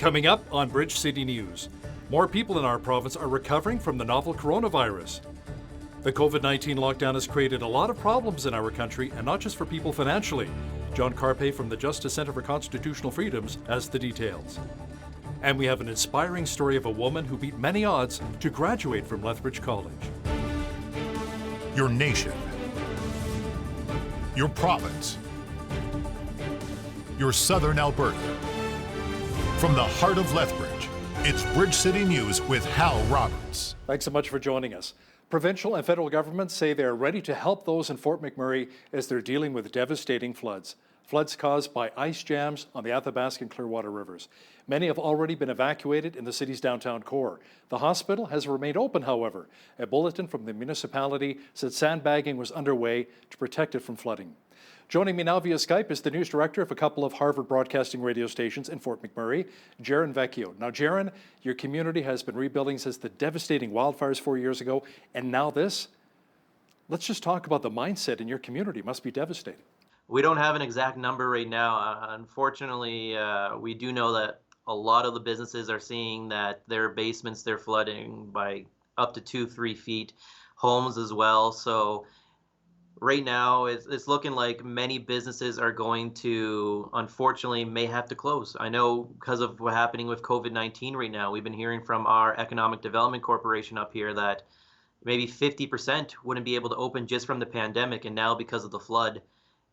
Coming up on Bridge City News, more people in our province are recovering from the novel coronavirus. The COVID-19 lockdown has created a lot of problems in our country, and not just for people financially. John Carpe from the Justice Centre for Constitutional Freedoms has the details. And we have an inspiring story of a woman who beat many odds to graduate from Lethbridge College. Your nation, your province, your southern Alberta. From the heart of Lethbridge, it's Bridge City News with Hal Roberts. Thanks so much for joining us. Provincial and federal governments say they are ready to help those in Fort McMurray as they're dealing with devastating floods. Floods caused by ice jams on the Athabasca and Clearwater rivers. Many have already been evacuated in the city's downtown core. The hospital has remained open, however. A bulletin from the municipality said sandbagging was underway to protect it from flooding. Joining me now via Skype is the news director of a couple of Harvard Broadcasting radio stations in Fort McMurray, Jaron Vecchio. Now, Jaron, your community has been rebuilding since the devastating wildfires 4 years ago, and now this. Let's just talk about the mindset in your community. It must be devastating. We don't have an exact number right now. Unfortunately, we do know that a lot of the businesses are seeing that their basements, they're flooding by up to 2-3 feet, homes as well. So right now, it's looking like many businesses are going to, unfortunately, may have to close. I know because of what's happening with COVID-19 right now, we've been hearing from our Economic Development Corporation up here that maybe 50% wouldn't be able to open just from the pandemic, and now because of the flood,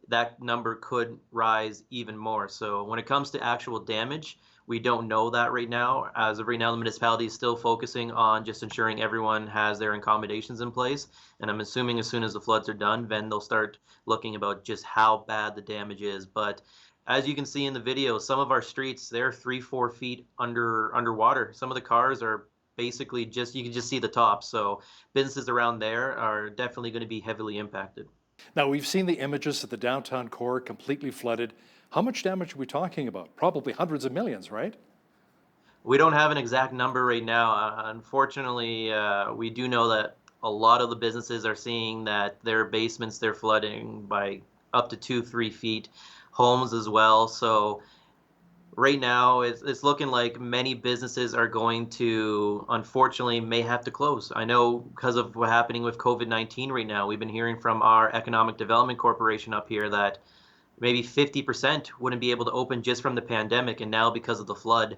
that number could rise even more. So when it comes to actual damage, we don't know that right now. As of right now, the municipality is still focusing on just ensuring everyone has their accommodations in place. And I'm assuming as soon as the floods are done, then they'll start looking about just how bad the damage is. But as you can see in the video, some of our streets, they're 3-4 feet underwater. Some of the cars are basically just, you can just see the top. So businesses around there are definitely going to be heavily impacted. Now, we've seen the images of the downtown core completely flooded. How much damage are we talking about? Probably hundreds of millions, right? We don't have an exact number right now. Unfortunately, we do know that a lot of the businesses are seeing that their basements, they're flooding by up to 2-3 feet, homes as well. So right now, it's looking like many businesses are going to, unfortunately, may have to close. I know because of what's happening with COVID-19 right now, we've been hearing from our Economic Development Corporation up here that maybe 50% wouldn't be able to open just from the pandemic, and now because of the flood,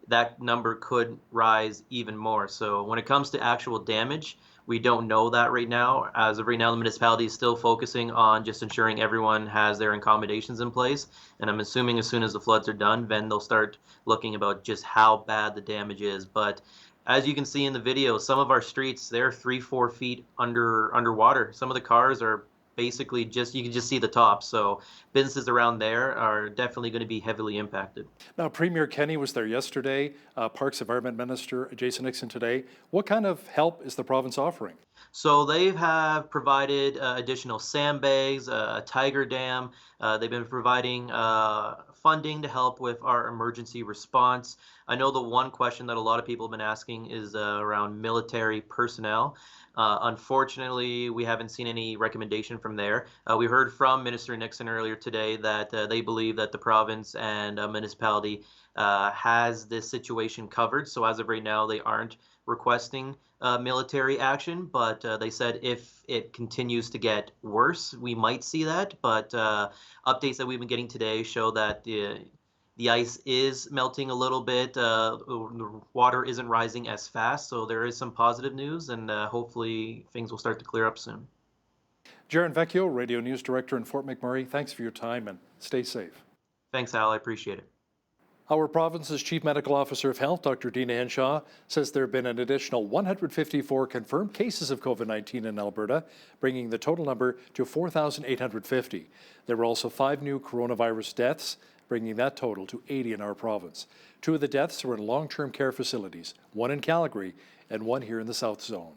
that number could rise even more. So when it comes to actual damage, we don't know that right now. As of right now, the municipality is still focusing on just ensuring everyone has their accommodations in place. And I'm assuming as soon as the floods are done, then they'll start looking about just how bad the damage is. But as you can see in the video, some of our streets, they're 3-4 feet underwater. Some of the cars are basically just, you can just see the top. So businesses around there are definitely going to be heavily impacted. Now, Premier Kenney was there yesterday, Parks Environment Minister Jason Nixon today. What kind of help is the province offering? So they have provided additional sandbags, a tiger dam. They've been providing funding to help with our emergency response. I know the one question that a lot of people have been asking is around military personnel. Unfortunately, we haven't seen any recommendation from there. We heard from Minister Nixon earlier today that they believe that the province and municipality has this situation covered. So as of right now, they aren't requesting military action, but they said if it continues to get worse, we might see that. But updates that we've been getting today show that the ice is melting a little bit. The water isn't rising as fast, so there is some positive news, and hopefully things will start to clear up soon. Jaron Vecchio, Radio News Director in Fort McMurray, thanks for your time and stay safe. Thanks, Al. I appreciate it. Our province's Chief Medical Officer of Health, Dr. Deena Hinshaw, says there have been an additional 154 confirmed cases of COVID-19 in Alberta, bringing the total number to 4,850. There were also 5 new coronavirus deaths, bringing that total to 80 in our province. 2 of the deaths were in long-term care facilities, 1 in Calgary and 1 here in the South Zone.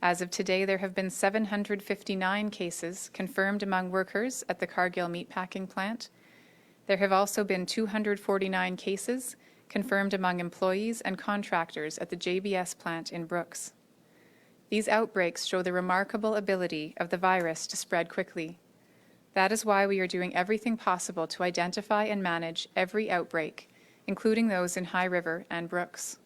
As of today, there have been 759 cases confirmed among workers at the Cargill meatpacking plant. There have also been 249 cases confirmed among employees and contractors at the JBS plant in Brooks. These outbreaks show the remarkable ability of the virus to spread quickly. That is why we are doing everything possible to identify and manage every outbreak including those in High River and Brooks.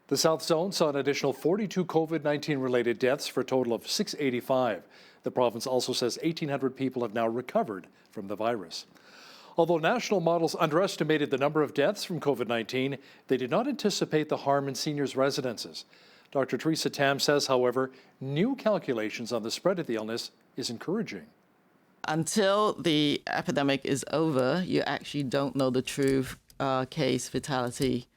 The South Zone saw an additional 42 COVID-19 related deaths for a total of 685. The province also says 1,800 people have now recovered from the virus. Although national models underestimated the number of deaths from COVID-19, they did not anticipate the harm in seniors' residences. Dr. Teresa Tam says, however, new calculations on the spread of the illness is encouraging. Until the epidemic is over, you actually don't know the true case fatality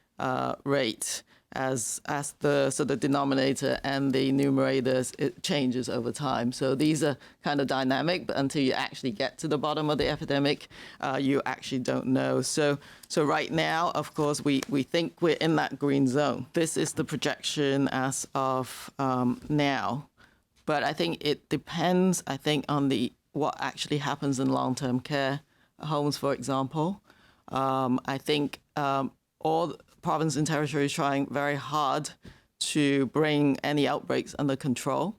rate as the sort of denominator and the numerators, it changes over time. So these are kind of dynamic, but until you actually get to the bottom of the epidemic, you actually don't know. So right now, of course, we think we're in that green zone. This is the projection as of now. But I think it depends, on what actually happens in long-term care homes, for example. I think all province and territory is trying very hard to bring any outbreaks under control.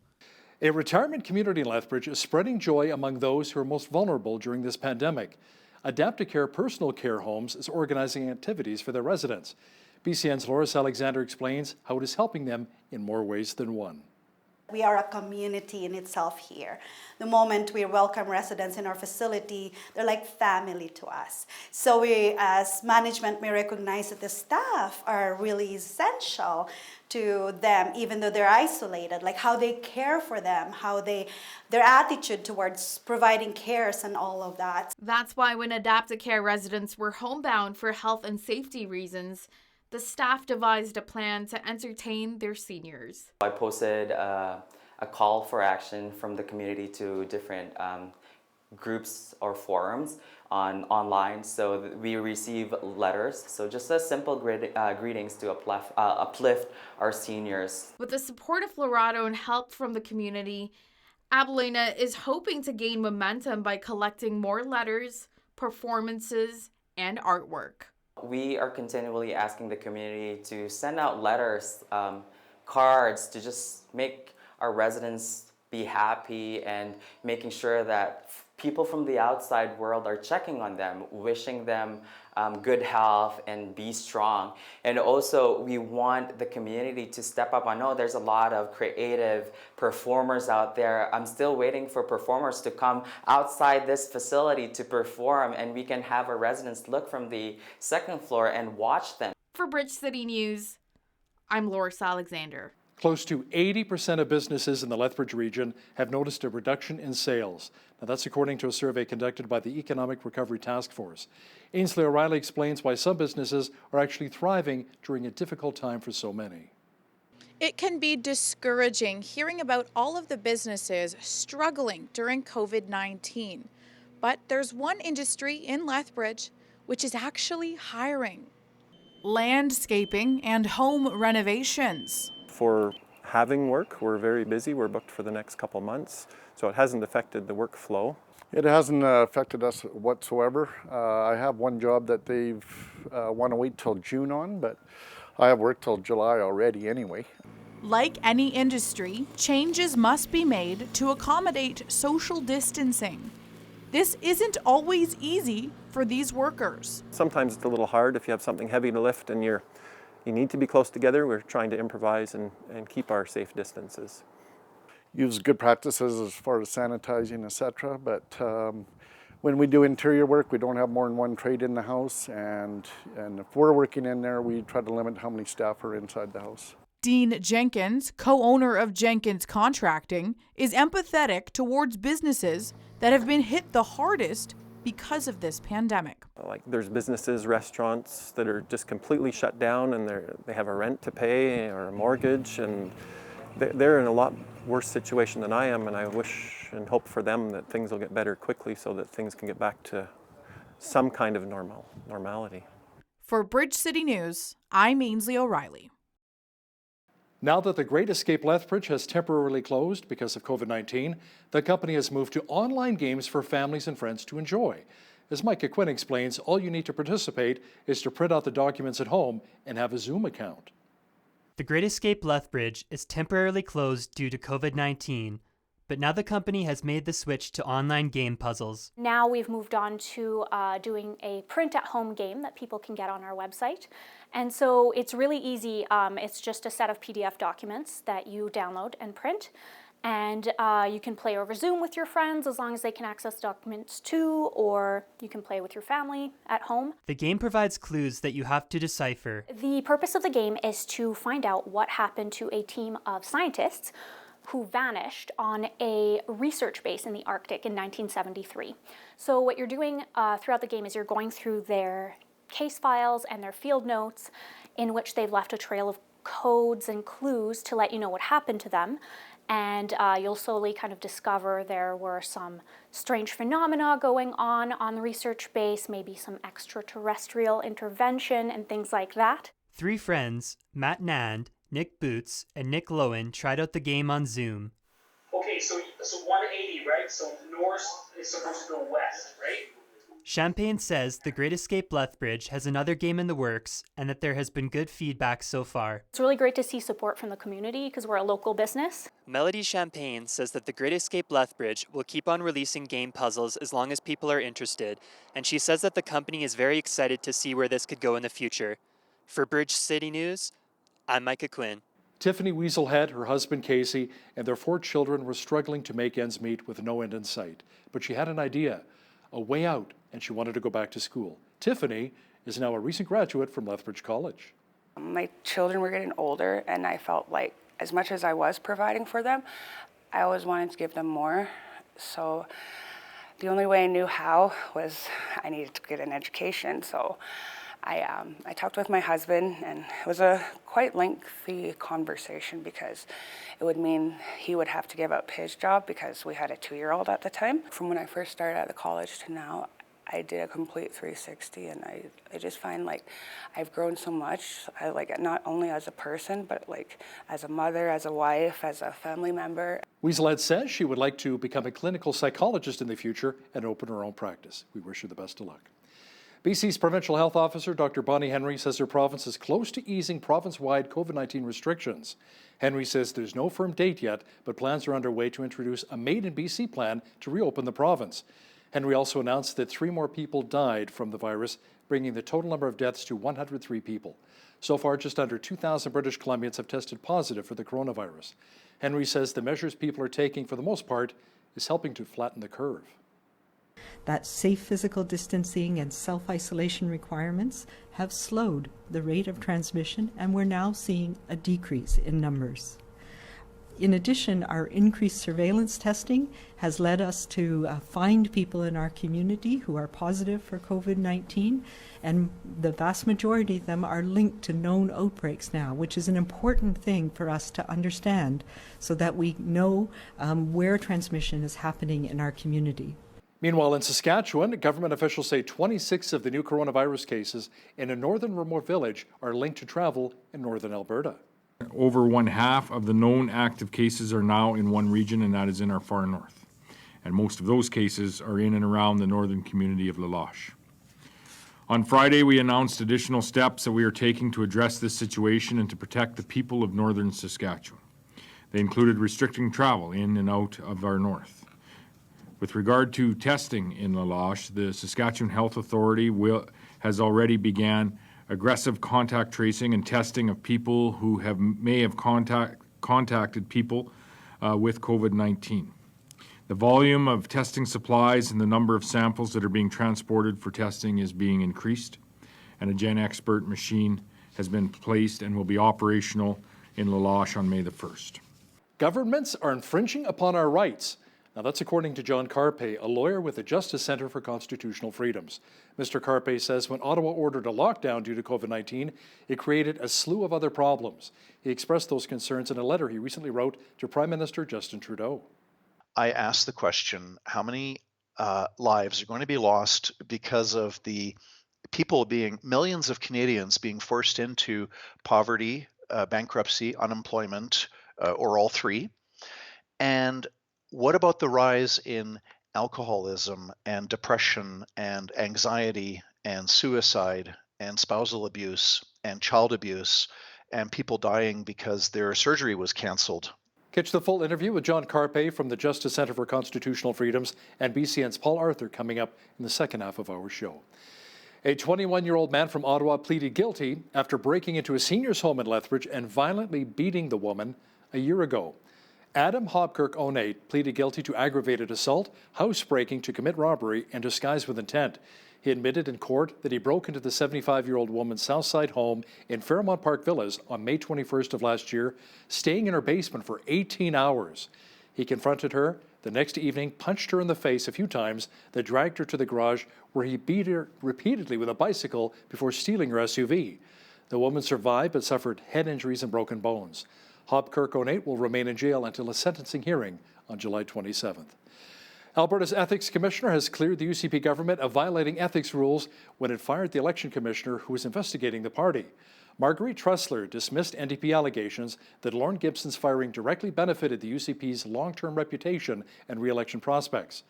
A retirement community in Lethbridge is spreading joy among those who are most vulnerable during this pandemic. Adaptacare Personal Care Homes is organizing activities for their residents. BCN's Loris Alexander explains how it is helping them in more ways than one. We are a community in itself here. The moment we welcome residents in our facility, they're like family to us. So we, as management, may recognize that the staff are really essential to them, even though they're isolated, like how they care for them, their attitude towards providing cares and all of that. That's why when Adaptacare residents were homebound for health and safety reasons, the staff devised a plan to entertain their seniors. I posted a call for action from the community to different groups or forums online, so we receive letters. So just a simple greetings to uplift our seniors. With the support of Florado and help from the community, Abilena is hoping to gain momentum by collecting more letters, performances, and artwork. We are continually asking the community to send out letters, cards, to just make our residents be happy and making sure that people from the outside world are checking on them, wishing them good health and be strong. And also we want the community to step up. I know there's a lot of creative performers out there. I'm still waiting for performers to come outside this facility to perform, and we can have our residents look from the second floor and watch them. For Bridge City News, I'm Loris Alexander. Close to 80% of businesses in the Lethbridge region have noticed a reduction in sales. Now, that's according to a survey conducted by the Economic Recovery Task Force. Ainsley O'Reilly explains why some businesses are actually thriving during a difficult time for so many. It can be discouraging hearing about all of the businesses struggling during COVID-19. But there's one industry in Lethbridge which is actually hiring. Landscaping and home renovations. For having work, we're very busy. We're booked for the next couple months, so it hasn't affected the workflow. It hasn't affected us whatsoever. I have one job that they've want to wait till June on, but I have work till July already anyway. Like any industry, changes must be made to accommodate social distancing. This isn't always easy for these workers. Sometimes it's a little hard if you have something heavy to lift and you need to be close together. We're trying to improvise and keep our safe distances. Use good practices as far as sanitizing, etc. But when we do interior work, we don't have more than one trade in the house, and if we're working in there, we try to limit how many staff are inside the house. Dean Jenkins, co-owner of Jenkins Contracting, is empathetic towards businesses that have been hit the hardest because of this pandemic. Like there's businesses, restaurants that are just completely shut down, and they have a rent to pay or a mortgage, and they're in a lot worse situation than I am, and I wish and hope for them that things will get better quickly so that things can get back to some kind of normality. For Bridge City News, I'm Ainsley O'Reilly. Now that the Great Escape Lethbridge has temporarily closed because of COVID-19, the company has moved to online games for families and friends to enjoy. As Micah Quinn explains, all you need to participate is to print out the documents at home and have a Zoom account. The Great Escape Lethbridge is temporarily closed due to COVID-19, but now the company has made the switch to online game puzzles. Now we've moved on to doing a print-at-home game that people can get on our website. And so it's really easy. It's just a set of PDF documents that you download and print. And you can play over Zoom with your friends as long as they can access documents too, or you can play with your family at home. The game provides clues that you have to decipher. The purpose of the game is to find out what happened to a team of scientists who vanished on a research base in the Arctic in 1973. So what you're doing throughout the game is you're going through their case files and their field notes in which they've left a trail of codes and clues to let you know what happened to them. And you'll slowly kind of discover there were some strange phenomena going on the research base, maybe some extraterrestrial intervention and things like that. 3 friends, Matt Nand, Nick Boots, and Nick Lowen, tried out the game on Zoom. Okay, so 180, right? So north is supposed to go west, right? Champagne says the Great Escape Lethbridge has another game in the works and that there has been good feedback so far. It's really great to see support from the community because we're a local business. Melody Champagne says that the Great Escape Lethbridge will keep on releasing game puzzles as long as people are interested, and she says that the company is very excited to see where this could go in the future. For Bridge City News, I'm Micah Quinn. Tiffany Weaselhead, her husband Casey, and their 4 children were struggling to make ends meet with no end in sight. But she had an idea, a way out, and she wanted to go back to school. Tiffany is now a recent graduate from Lethbridge College. My children were getting older, and I felt like as much as I was providing for them, I always wanted to give them more. So the only way I knew how was I needed to get an education. So I talked with my husband, and it was a quite lengthy conversation because it would mean he would have to give up his job because we had a 2-year-old at the time. From when I first started at the college to now, I did a complete 360, and I just find like I've grown so much. I like it not only as a person, but like as a mother, as a wife, as a family member. Weaselhead says she would like to become a clinical psychologist in the future and open her own practice. We wish her the best of luck. BC's Provincial Health Officer, Dr. Bonnie Henry, says her province is close to easing province-wide COVID-19 restrictions. Henry says there's no firm date yet, but plans are underway to introduce a Made in BC plan to reopen the province. Henry also announced that 3 more people died from the virus, bringing the total number of deaths to 103 people. So far, just under 2,000 British Columbians have tested positive for the coronavirus. Henry says the measures people are taking, for the most part, is helping to flatten the curve. That safe physical distancing and self-isolation requirements have slowed the rate of transmission, and we're now seeing a decrease in numbers. In addition, our increased surveillance testing has led us to find people in our community who are positive for COVID-19, and the vast majority of them are linked to known outbreaks now, which is an important thing for us to understand so that we know where transmission is happening in our community. Meanwhile, in Saskatchewan, government officials say 26 of the new coronavirus cases in a northern remote village are linked to travel in northern Alberta. Over 1/2 of the known active cases are now in one region, and that is in our far north. And most of those cases are in and around the northern community of La Loche. On Friday, we announced additional steps that we are taking to address this situation and to protect the people of northern Saskatchewan. They included restricting travel in and out of our north. With regard to testing in La Loche, the Saskatchewan Health Authority has already began aggressive contact tracing and testing of people who may have contacted people with COVID-19. The volume of testing supplies and the number of samples that are being transported for testing is being increased, and a GenExpert machine has been placed and will be operational in La Loche on May the 1st. Governments are infringing upon our rights. Now, that's according to John Carpe, a lawyer with the Justice Centre for Constitutional Freedoms. Mr. Carpe says when Ottawa ordered a lockdown due to COVID-19, it created a slew of other problems. He expressed those concerns in a letter he recently wrote to Prime Minister Justin Trudeau. I asked the question, how many lives are going to be lost because of the millions of Canadians being forced into poverty, bankruptcy, unemployment, or all three? And what about the rise in alcoholism and depression and anxiety and suicide and spousal abuse and child abuse and people dying because their surgery was canceled? Catch the full interview with John Carpe from the Justice Centre for Constitutional Freedoms and BCN's Paul Arthur coming up in the second half of our show. A 21-year-old man from Ottawa pleaded guilty after breaking into a senior's home in Lethbridge and violently beating the woman a year ago. Adam Hobkirk-Onate pleaded guilty to aggravated assault, housebreaking to commit robbery, and disguise with intent. He admitted in court that he broke into the 75-year-old woman's Southside home in Fairmont Park Villas on May 21st of last year, staying in her basement for 18 hours. He confronted her the next evening, punched her in the face a few times, then dragged her to the garage where he beat her repeatedly with a bicycle before stealing her SUV. The woman survived but suffered head injuries and broken bones. Hobkirk-Onate will remain in jail until a sentencing hearing on July 27th. Alberta's Ethics Commissioner has cleared the UCP government of violating ethics rules when it fired the election commissioner who was investigating the party. Marguerite Tressler dismissed NDP allegations that Lorne Gibson's firing directly benefited the UCP's long-term reputation and re-election prospects.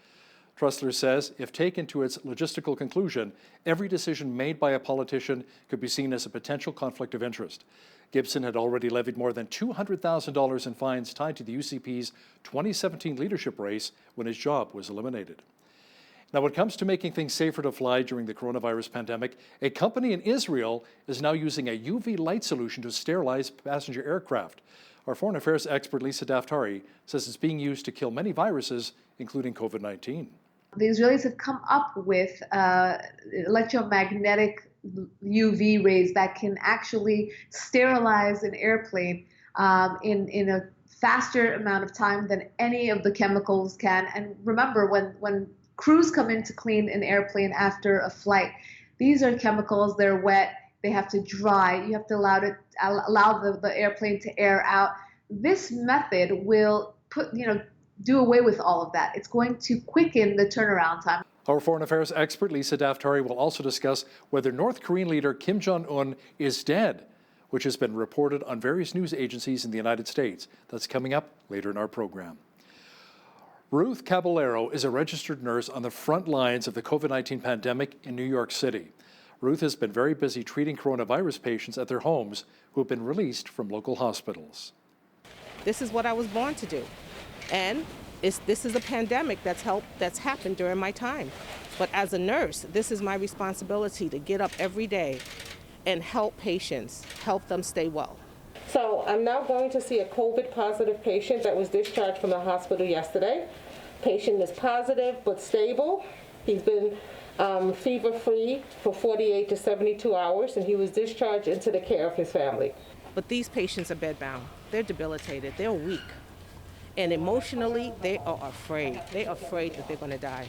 Tressler says if taken to its logistical conclusion, every decision made by a politician could be seen as a potential conflict of interest. Gibson had already levied more than $200,000 in fines tied to the UCP's 2017 leadership race when his job was eliminated. Now, when it comes to making things safer to fly during the coronavirus pandemic, a company in Israel is now using a UV light solution to sterilize passenger aircraft. Our foreign affairs expert Lisa Daftari says it's being used to kill many viruses, including COVID-19. The Israelis have come up with electromagnetic UV rays that can actually sterilize an airplane in a faster amount of time than any of the chemicals can. And remember, when crews come in to clean an airplane after a flight, these are chemicals, they're wet, they have to dry, you have to allow the airplane to air out. This method will do away with all of that. It's going to quicken the turnaround time. Our foreign affairs expert Lisa Daftari will also discuss whether North Korean leader Kim Jong-un is dead, which has been reported on various news agencies in the United States. That's coming up later in our program. Ruth Caballero is a registered nurse on the front lines of the COVID-19 pandemic in New York City. Ruth has been very busy treating coronavirus patients at their homes who have been released from local hospitals. This is what I was born to do. And this is a pandemic that's happened during my time. But as a nurse, this is my responsibility to get up every day and help patients, help them stay well. So I'm now going to see a COVID positive patient that was discharged from the hospital yesterday. Patient is positive but stable. He's been fever-free for 48 to 72 hours, and he was discharged into the care of his family. But these patients are bedbound. They're debilitated. They're weak. And emotionally, they are afraid. They're afraid that they're going to die.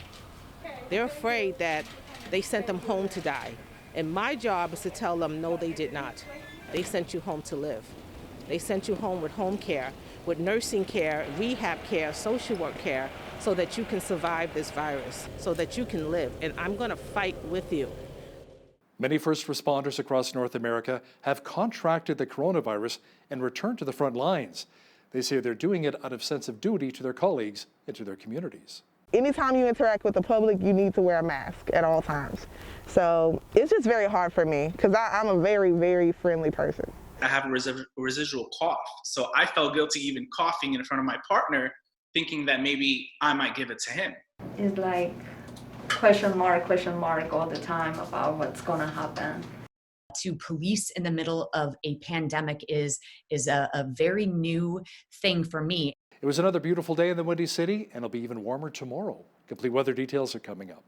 They're afraid that they sent them home to die. And my job is to tell them, no, they did not. They sent you home to live. They sent you home with home care, with nursing care, rehab care, social work care, so that you can survive this virus, so that you can live. And I'm going to fight with you. Many first responders across North America have contracted the coronavirus and returned to the front lines. They say they're doing it out of sense of duty to their colleagues and to their communities. Anytime you interact with the public, you need to wear a mask at all times. So it's just very hard for me because I'm a very, very friendly person. I have a residual cough, so I felt guilty even coughing in front of my partner, thinking that maybe I might give it to him. It's like question mark all the time about what's gonna happen. To police in the middle of a pandemic is a very new thing for me. It was another beautiful day in the Windy City, and it'll be even warmer tomorrow. Complete weather details are coming up.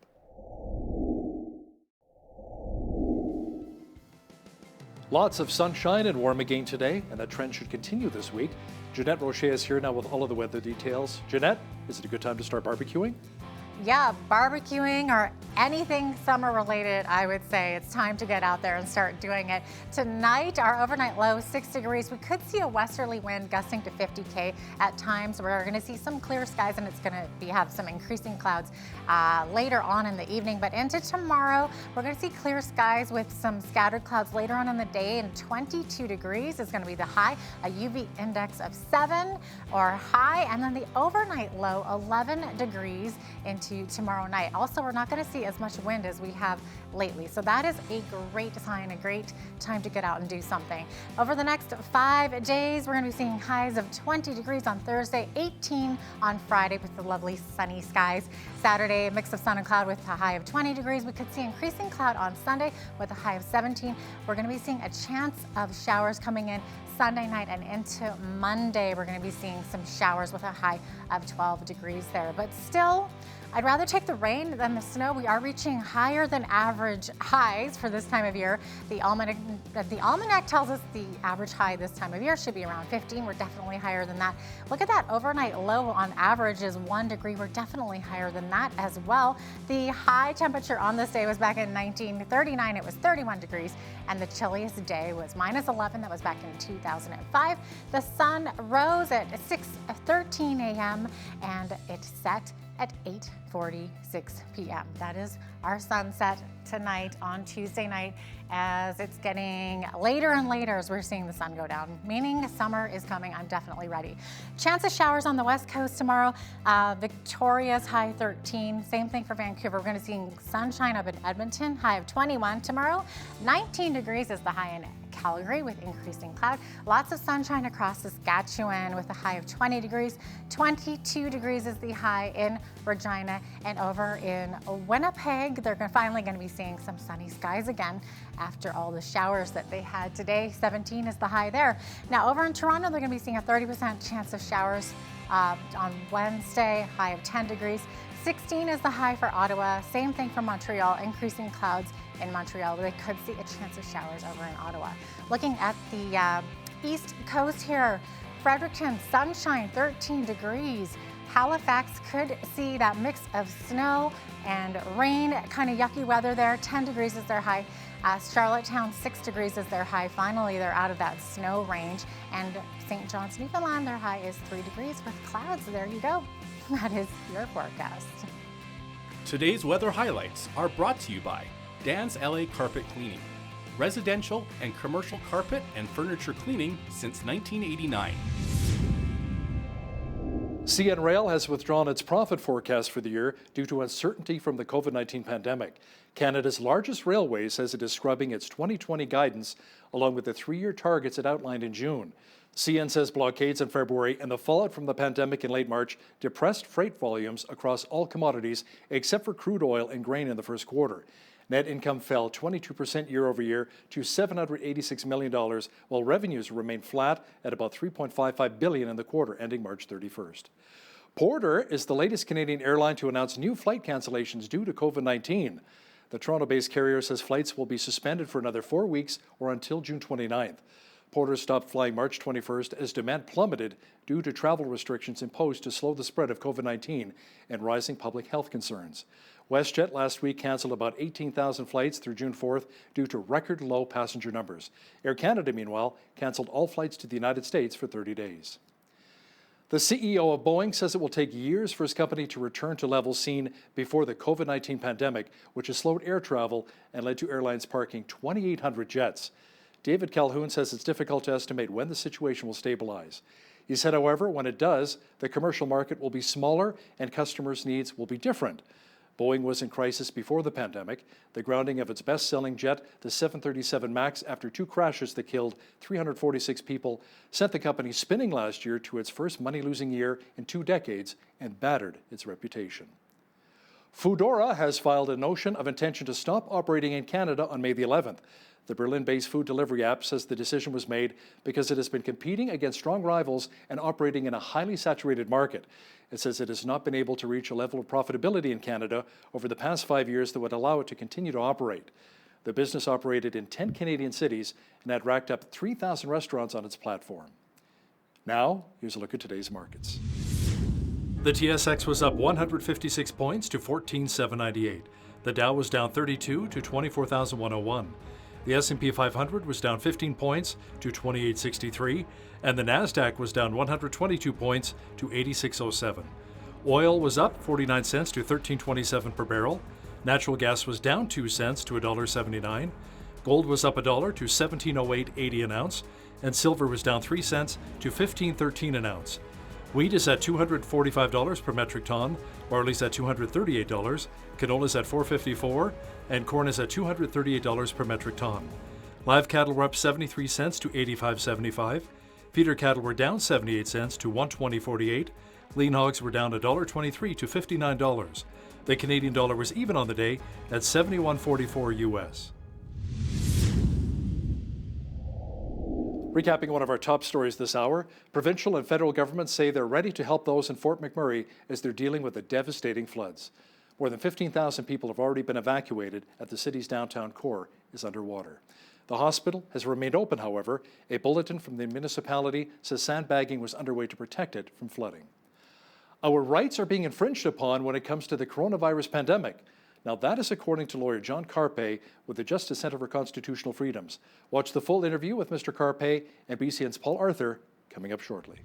Lots of sunshine and warm again today, and that trend should continue this week. Jeanette Roche is here now with all of the weather details. Jeanette, is it a good time to start barbecuing? Yeah, barbecuing or anything summer related, I would say it's time to get out there and start doing it. Tonight, our overnight low 6 degrees. We could see a westerly wind gusting to 50 at times. We're going to see some clear skies, and it's going to have some increasing clouds later on in the evening. But into tomorrow, we're going to see clear skies with some scattered clouds later on in the day, and 22 degrees is going to be the high, a UV index of 7 or high, and then the overnight low 11 degrees into into tomorrow night. Also, we're not going to see as much wind as we have lately. So that is a great sign, a great time to get out and do something. Over the next 5 days, we're going to be seeing highs of 20 degrees on Thursday, 18 on Friday with the lovely sunny skies. Saturday, a mix of sun and cloud with a high of 20 degrees. We could see increasing cloud on Sunday with a high of 17. We're going to be seeing a chance of showers coming in Sunday night and into Monday. We're going to be seeing some showers with a high of 12 degrees there. But still, I'd rather take the rain than the snow. We are reaching higher than average highs for this time of year. The almanac tells us the average high this time of year should be around 15. We're definitely higher than that. Look at that overnight low on average is 1 degree. We're definitely higher than that as well. The high temperature on this day was back in 1939. It was 31 degrees. And the chilliest day was -11. That was back in 2005. The sun rose at 6:13 a.m. and it set at 8:46 p.m. That is our sunset tonight on Tuesday night. As it's getting later and later as we're seeing the sun go down, meaning summer is coming. I'm definitely ready. Chance of showers on the west coast tomorrow. Victoria's high 13. Same thing for Vancouver. We're going to see sunshine up in Edmonton, high of 21 tomorrow. 19 degrees is the high in Calgary with increasing cloud. Lots of sunshine across Saskatchewan with a high of 20 degrees. 22 degrees is the high in Regina, and over in Winnipeg, they're finally going to be seeing some sunny skies again after all the showers that they had today. 17 is the high there. Now over in Toronto, they're going to be seeing a 30% chance of showers on Wednesday, high of 10 degrees. 16 is the high for Ottawa. Same thing for Montreal, increasing clouds in Montreal. They could see a chance of showers over in Ottawa. Looking at the east coast here, Fredericton, sunshine, 13 degrees. Halifax could see that mix of snow and rain, kind of yucky weather there. 10 degrees is their high. Charlottetown, 6 degrees is their high. Finally, they're out of that snow range. And St. John's, Newfoundland, their high is 3 degrees with clouds. There you go. That is your forecast. Today's weather highlights are brought to you by Dan's LA Carpet Cleaning. Residential and commercial carpet and furniture cleaning since 1989. CN Rail has withdrawn its profit forecast for the year due to uncertainty from the COVID-19 pandemic. Canada's largest railway says it is scrubbing its 2020 guidance along with the 3-year targets it outlined in June. CN says blockades in February and the fallout from the pandemic in late March depressed freight volumes across all commodities except for crude oil and grain in the first quarter. Net income fell 22% year over year to $786 million, while revenues remained flat at about $3.55 billion in the quarter ending March 31st. Porter is the latest Canadian airline to announce new flight cancellations due to COVID-19. The Toronto-based carrier says flights will be suspended for another 4 weeks or until June 29th. Porter stopped flying March 21st as demand plummeted due to travel restrictions imposed to slow the spread of COVID-19 and rising public health concerns. WestJet last week canceled about 18,000 flights through June 4th due to record low passenger numbers. Air Canada, meanwhile, canceled all flights to the United States for 30 days. The CEO of Boeing says it will take years for his company to return to levels seen before the COVID-19 pandemic, which has slowed air travel and led to airlines parking 2,800 jets. David Calhoun says it's difficult to estimate when the situation will stabilize. He said, however, when it does, the commercial market will be smaller and customers' needs will be different. Boeing was in crisis before the pandemic. The grounding of its best-selling jet, the 737 MAX, after 2 crashes that killed 346 people, sent the company spinning last year to its first money-losing year in 2 decades and battered its reputation. Foodora has filed a notion of intention to stop operating in Canada on May the 11th. The Berlin-based food delivery app says the decision was made because it has been competing against strong rivals and operating in a highly saturated market. It says it has not been able to reach a level of profitability in Canada over the past 5 years that would allow it to continue to operate. The business operated in 10 Canadian cities and had racked up 3,000 restaurants on its platform. Now, here's a look at today's markets. The TSX was up 156 points to 14,798. The Dow was down 32 to 24,101. The S&P 500 was down 15 points to 2863, and the Nasdaq was down 122 points to 8607. Oil was up 49 cents to $13.27 per barrel. Natural gas was down 2 cents to $1.79. Gold was up $1 to $17.0880 an ounce, and silver was down 3 cents to $15.13 an ounce. Wheat is at $245 per metric ton, barley's at $238, canola's at $454, and corn is at $238 per metric ton. Live cattle were up 73 cents to $85.75. Feeder cattle were down 78 cents to $120.48. Lean hogs were down $1.23 to $59. The Canadian dollar was even on the day at $71.44 US. Recapping one of our top stories this hour, provincial and federal governments say they're ready to help those in Fort McMurray as they're dealing with the devastating floods. More than 15,000 people have already been evacuated at the city's downtown core is underwater. The hospital has remained open, however. A bulletin from the municipality says sandbagging was underway to protect it from flooding. Our rights are being infringed upon when it comes to the coronavirus pandemic. Now that is according to lawyer John Carpe with the Justice Centre for Constitutional Freedoms. Watch the full interview with Mr. Carpe and BCN's Paul Arthur coming up shortly.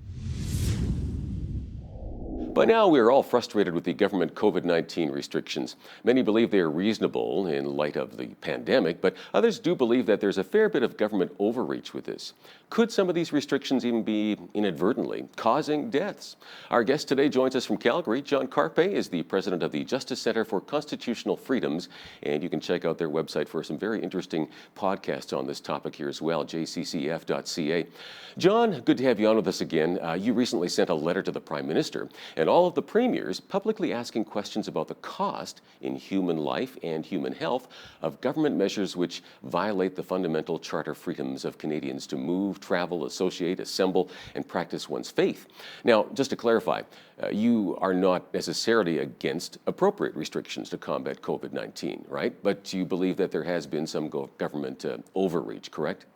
By now, we are all frustrated with the government COVID-19 restrictions. Many believe they are reasonable in light of the pandemic, but others do believe that there's a fair bit of government overreach with this. Could some of these restrictions even be inadvertently causing deaths? Our guest today joins us from Calgary. John Carpe is the president of the Justice Centre for Constitutional Freedoms, and you can check out their website for some very interesting podcasts on this topic here as well, jccf.ca. John, good to have you on with us again. You recently sent a letter to the Prime Minister and all of the premiers publicly asking questions about the cost in human life and human health of government measures which violate the fundamental charter freedoms of Canadians to move, travel, associate, assemble, and practice one's faith. Now, just to clarify, you are not necessarily against appropriate restrictions to combat COVID-19, right? But you believe that there has been some government overreach, correct?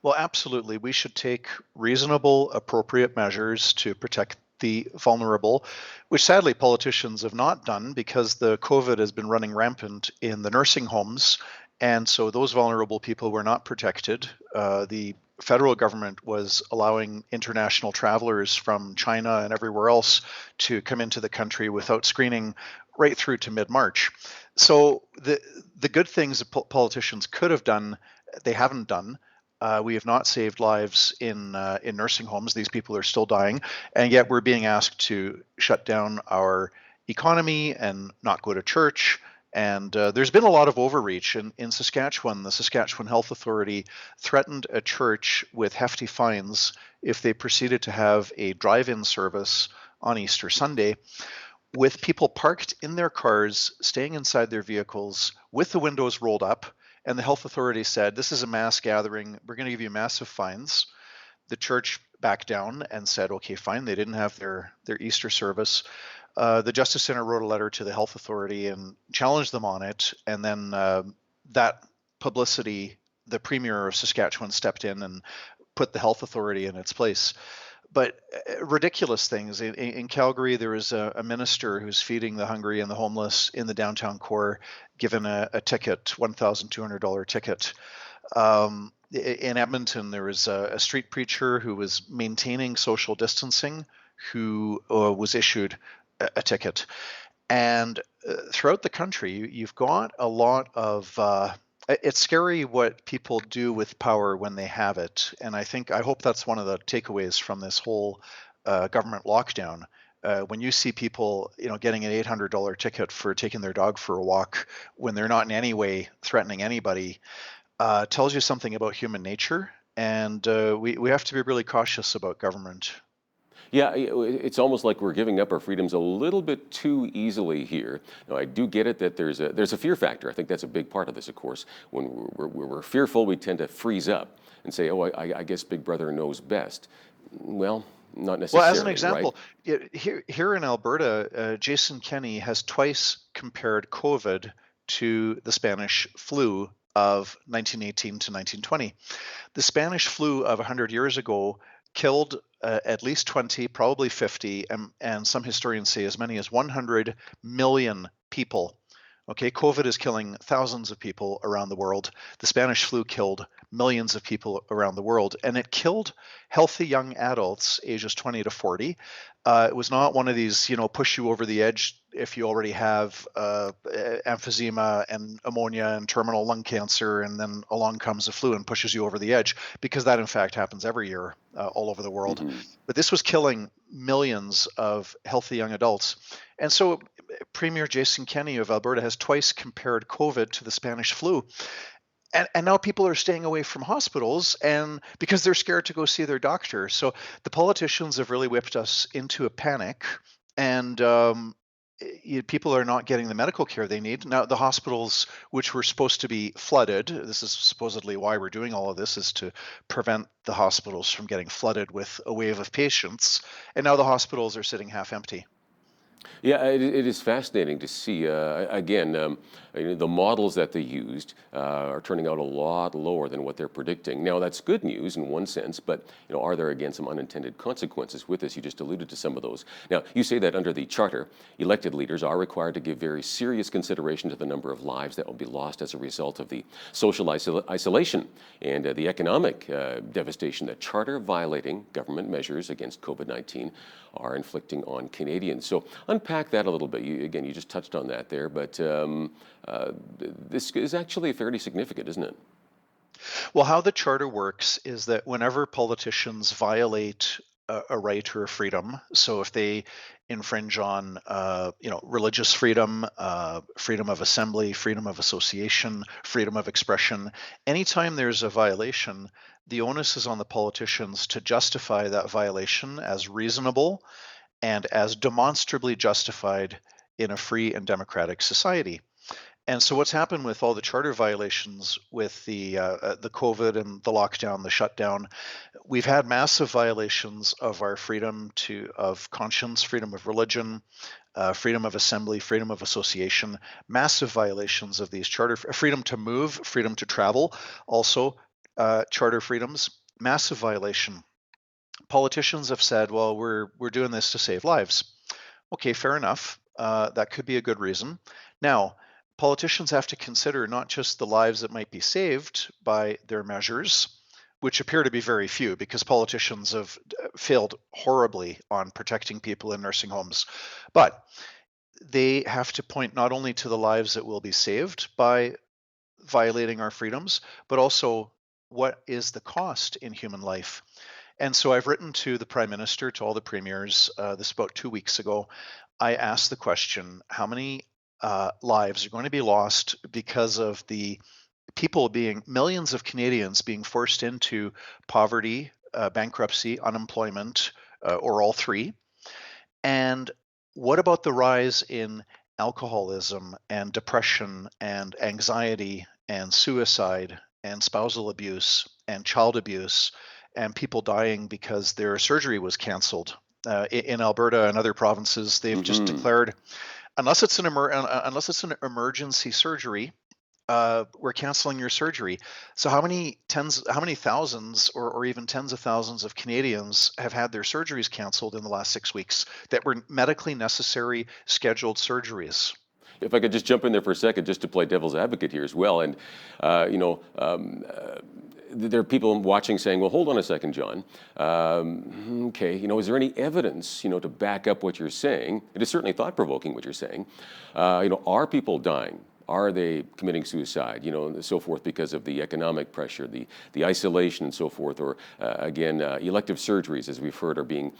Well, absolutely. We should take reasonable, appropriate measures to protect the vulnerable, which sadly politicians have not done because the COVID has been running rampant in the nursing homes. And so those vulnerable people were not protected. The federal government was allowing international travelers from China and everywhere else to come into the country without screening right through to mid-March. So the good things that politicians could have done, they haven't done. We have not saved lives in nursing homes. These people are still dying, and yet we're being asked to shut down our economy and not go to church. And there's been a lot of overreach. In Saskatchewan, the Saskatchewan Health Authority threatened a church with hefty fines if they proceeded to have a drive-in service on Easter Sunday with people parked in their cars, staying inside their vehicles with the windows rolled up. And the health authority said, this is a mass gathering. We're going to give you massive fines. The church backed down and said, okay, fine. They didn't have their Easter service. The Justice Centre wrote a letter to the health authority and challenged them on it. And then that publicity, the Premier of Saskatchewan stepped in and put the health authority in its place. But ridiculous things. In Calgary, there was a minister who's feeding the hungry and the homeless in the downtown core, given a ticket, $1,200 ticket. In Edmonton, there was a street preacher who was maintaining social distancing, who was issued a ticket. And throughout the country, you've got a lot of it's scary what people do with power when they have it. And I hope that's one of the takeaways from this whole government lockdown. When you see people, getting an $800 ticket for taking their dog for a walk when they're not in any way threatening anybody, tells you something about human nature. And we have to be really cautious about government. Yeah, it's almost like we're giving up our freedoms a little bit too easily here. Now, I do get it that there's a fear factor. I think that's a big part of this, of course. When we're fearful, we tend to freeze up and say, oh, I guess Big Brother knows best. Well, not necessarily. Well, as an example, right? here in Alberta, Jason Kenney has twice compared COVID to the Spanish flu of 1918 to 1920. The Spanish flu of 100 years ago killed at least 20, probably 50, and some historians say as many as 100 million people Okay, COVID is killing thousands of people around the world. The Spanish flu killed millions of people around the world, and it killed healthy young adults ages 20 to 40. It was not one of these, push you over the edge if you already have emphysema and pneumonia and terminal lung cancer, and then along comes the flu and pushes you over the edge, because that in fact happens every year all over the world. But this was killing millions of healthy young adults. And so Premier Jason Kenney of Alberta has twice compared COVID to the Spanish flu. And now people are staying away from hospitals and because they're scared to go see their doctor. So the politicians have really whipped us into a panic, and people are not getting the medical care they need. Now, the hospitals, which were supposed to be flooded, this is supposedly why we're doing all of this, is to prevent the hospitals from getting flooded with a wave of patients. And now the hospitals are sitting half empty. Yeah, it is fascinating to see, again, the models that they used are turning out a lot lower than what they're predicting. Now, that's good news in one sense, but are there, again, some unintended consequences with this? You just alluded to some of those. Now, you say that under the Charter, elected leaders are required to give very serious consideration to the number of lives that will be lost as a result of the social isolation and the economic devastation that Charter-violating government measures against COVID-19 are inflicting on Canadians. So unpack that a little bit. You just touched on that there, but this is actually fairly significant, isn't it? Well, how the Charter works is that whenever politicians violate a right or a freedom, so if they infringe on, religious freedom, freedom of assembly, freedom of association, freedom of expression, anytime there's a violation, the onus is on the politicians to justify that violation as reasonable and as demonstrably justified in a free and democratic society. And so what's happened with all the Charter violations with the COVID and the lockdown, the shutdown, we've had massive violations of our freedom of conscience, freedom of religion, freedom of assembly, freedom of association, massive violations of these Charter, freedom to move, freedom to travel, also Charter freedoms, massive violation. Politicians have said, well, we're doing this to save lives. Okay, fair enough. That could be a good reason. Now, politicians have to consider not just the lives that might be saved by their measures, which appear to be very few because politicians have failed horribly on protecting people in nursing homes, but they have to point not only to the lives that will be saved by violating our freedoms, but also what is the cost in human life. And so I've written to the Prime Minister, to all the premiers, this about 2 weeks ago. I asked the question, how many lives are going to be lost because of the millions of Canadians being forced into poverty, bankruptcy, unemployment, or all three? And what about the rise in alcoholism and depression and anxiety and suicide and spousal abuse and child abuse and people dying because their surgery was canceled? In Alberta and other provinces, they've just declared, unless it's an emergency surgery, we're canceling your surgery. So how many thousands or even tens of thousands of Canadians have had their surgeries canceled in the last 6 weeks that were medically necessary scheduled surgeries? If I could just jump in there for a second, just to play devil's advocate here as well, and there are people watching saying, well, hold on a second, John. Okay, is there any evidence, to back up what you're saying? It is certainly thought-provoking what you're saying. Are people dying? Are they committing suicide, and so forth because of the economic pressure, the isolation and so forth, or again, elective surgeries, as we've heard, are being,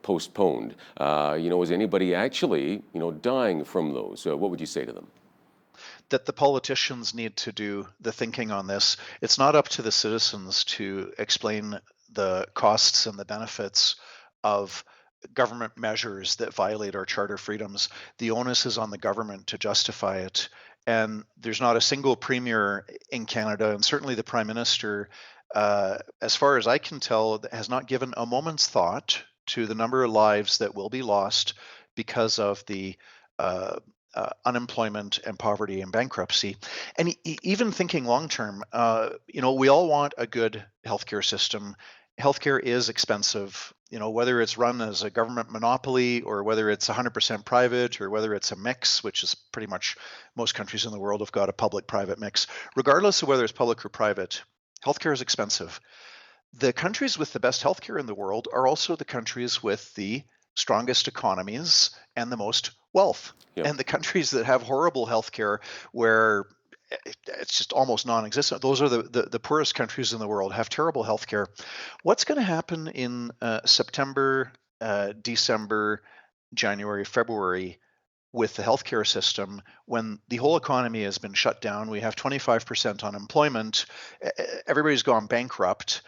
postponed. Is anybody actually, dying from those? What would you say to them? That the politicians need to do the thinking on this. It's not up to the citizens to explain the costs and the benefits of government measures that violate our Charter freedoms. The onus is on the government to justify it. And there's not a single premier in Canada, and certainly the Prime Minister, as far as I can tell, has not given a moment's thought to the number of lives that will be lost because of the unemployment and poverty and bankruptcy. And even thinking long term, we all want a good healthcare system. Healthcare is expensive. whether it's run as a government monopoly or whether it's 100% private or whether it's a mix, which is pretty much most countries in the world have got a public-private mix. Regardless of whether it's public or private, healthcare is expensive. The countries with the best healthcare in the world are also the countries with the strongest economies and the most wealth. Yep. And the countries that have horrible healthcare where it's just almost non-existent, those are the poorest countries in the world, have terrible healthcare. What's going to happen in September, December, January, February with the healthcare system when the whole economy has been shut down? We have 25% unemployment, everybody's gone bankrupt.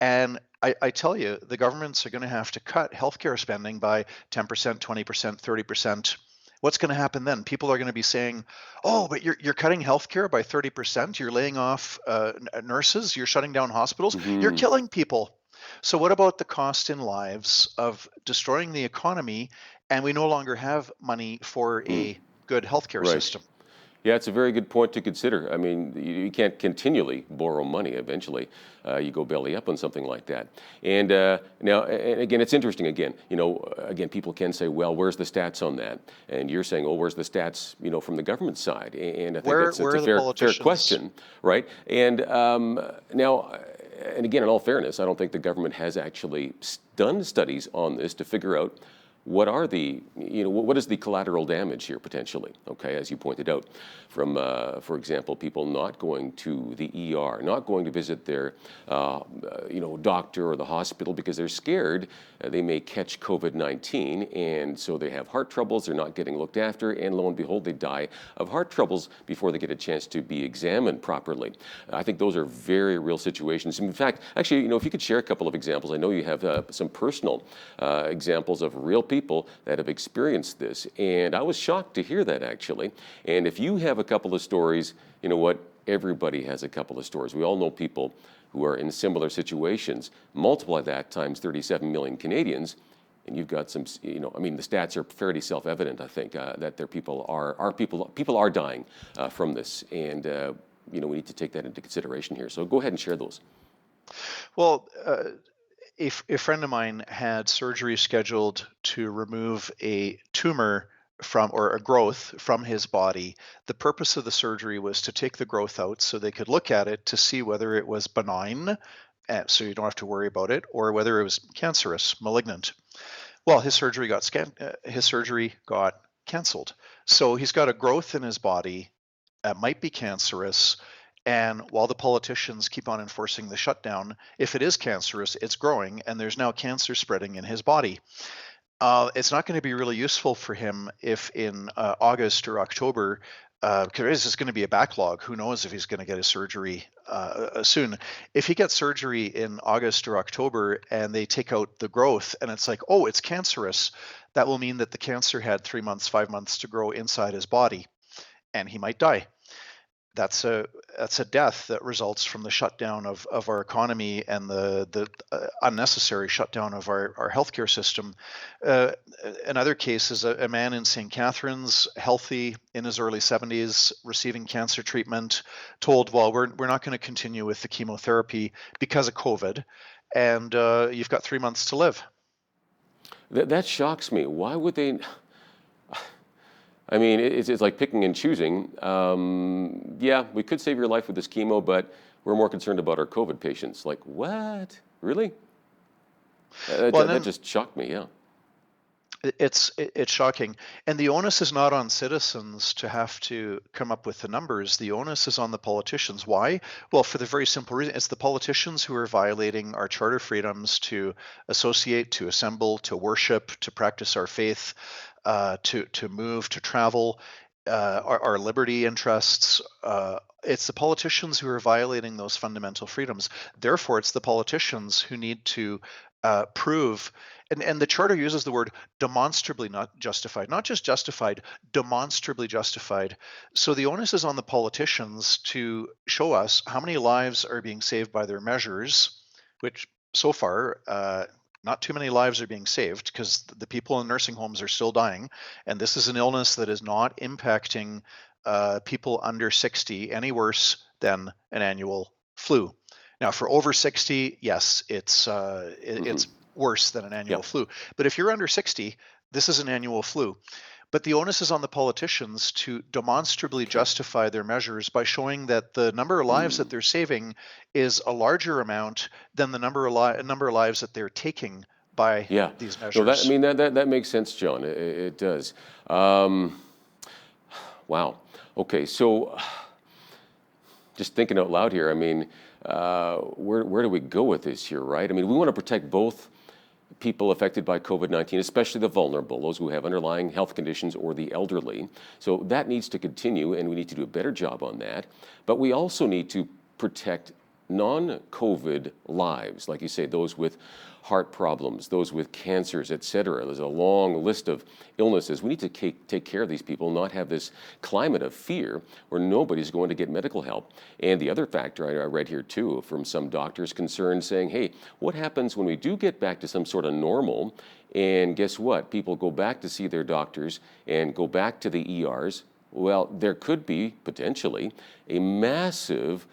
And I tell you, the governments are going to have to cut healthcare spending by 10%, 20%, 30%. What's going to happen then? People are going to be saying, "Oh, but you're cutting healthcare by 30%. You're laying off nurses. You're shutting down hospitals. You're killing people." So what about the cost in lives of destroying the economy, and we no longer have money for a good healthcare Right. system? Yeah, it's a very good point to consider. I mean, you can't continually borrow money. Eventually, you go belly up on something like that. And now, and again, it's interesting. Again, again, people can say, "Well, where's the stats on that?" And you're saying, "Oh, where's the stats?" From the government side. And I think Where that's are a the fair politicians? question, right? And now, and again, in all fairness, I don't think the government has actually done studies on this to figure out what are the, what is the collateral damage here potentially, okay, as you pointed out, from, for example, people not going to the ER, not going to visit their, doctor or the hospital because they're scared they may catch COVID-19, and so they have heart troubles, they're not getting looked after, and lo and behold, they die of heart troubles before they get a chance to be examined properly. I think those are very real situations. In fact, actually, if you could share a couple of examples. I know you have some personal examples of real people that have experienced this, and I was shocked to hear that, actually. And if you have a couple of stories, you know what? Everybody has a couple of stories. We all know people who are in similar situations. Multiply that times 37 million Canadians, and you've got some, the stats are fairly self-evident, I think, that people are dying from this. And, we need to take that into consideration here. So go ahead and share those. Well, a friend of mine had surgery scheduled to remove a tumor or a growth from his body. The purpose of the surgery was to take the growth out so they could look at it to see whether it was benign, so you don't have to worry about it, or whether it was cancerous, malignant. Well, his surgery got canceled. So he's got a growth in his body that might be cancerous. And while the politicians keep on enforcing the shutdown, if it is cancerous, it's growing, and there's now cancer spreading in his body. It's not going to be really useful for him if in August or October, because it's going to be a backlog. Who knows if he's going to get a surgery soon. If he gets surgery in August or October and they take out the growth and it's like, oh, it's cancerous, that will mean that the cancer had 3 months, 5 months to grow inside his body, and he might die. That's a death that results from the shutdown of our economy and the unnecessary shutdown of our healthcare system. In other cases, a man in St. Catharines, healthy, in his early 70s, receiving cancer treatment, told, well, we're not going to continue with the chemotherapy because of COVID, and you've got 3 months to live. That shocks me. Why would they? I mean, it's like picking and choosing. Yeah, we could save your life with this chemo, but we're more concerned about our COVID patients. Like, what? Really? That just shocked me, yeah. It's shocking. And the onus is not on citizens to have to come up with the numbers. The onus is on the politicians. Why? Well, for the very simple reason, it's the politicians who are violating our charter freedoms to associate, to assemble, to worship, to practice our faith, to move, to travel, our liberty interests. It's the politicians who are violating those fundamental freedoms. Therefore, it's the politicians who need to prove, and the charter uses the word demonstrably not justified, not just justified, demonstrably justified. So the onus is on the politicians to show us how many lives are being saved by their measures, which so far, not too many lives are being saved because the people in nursing homes are still dying. And this is an illness that is not impacting people under 60 any worse than an annual flu. Now, for over 60, yes, it's worse than an annual flu. But if you're under 60, this is an annual flu. But the onus is on the politicians to demonstrably justify their measures by showing that the number of lives that they're saving is a larger amount than the number of lives that they're taking by these measures. No, that makes sense, John. It does. Wow. Okay, so just thinking out loud here, I mean, where do we go with this here, right? I mean, we want to protect both people affected by COVID-19, especially the vulnerable, those who have underlying health conditions or the elderly. So that needs to continue, and we need to do a better job on that. But we also need to protect non-COVID lives, like you say, those with heart problems, those with cancers, etc. There's a long list of illnesses. We need to take care of these people, not have this climate of fear where nobody's going to get medical help. And the other factor I read here too from some doctors concerned saying, hey, what happens when we do get back to some sort of normal? And guess what? People go back to see their doctors and go back to the ERs. Well, there could be potentially a massive,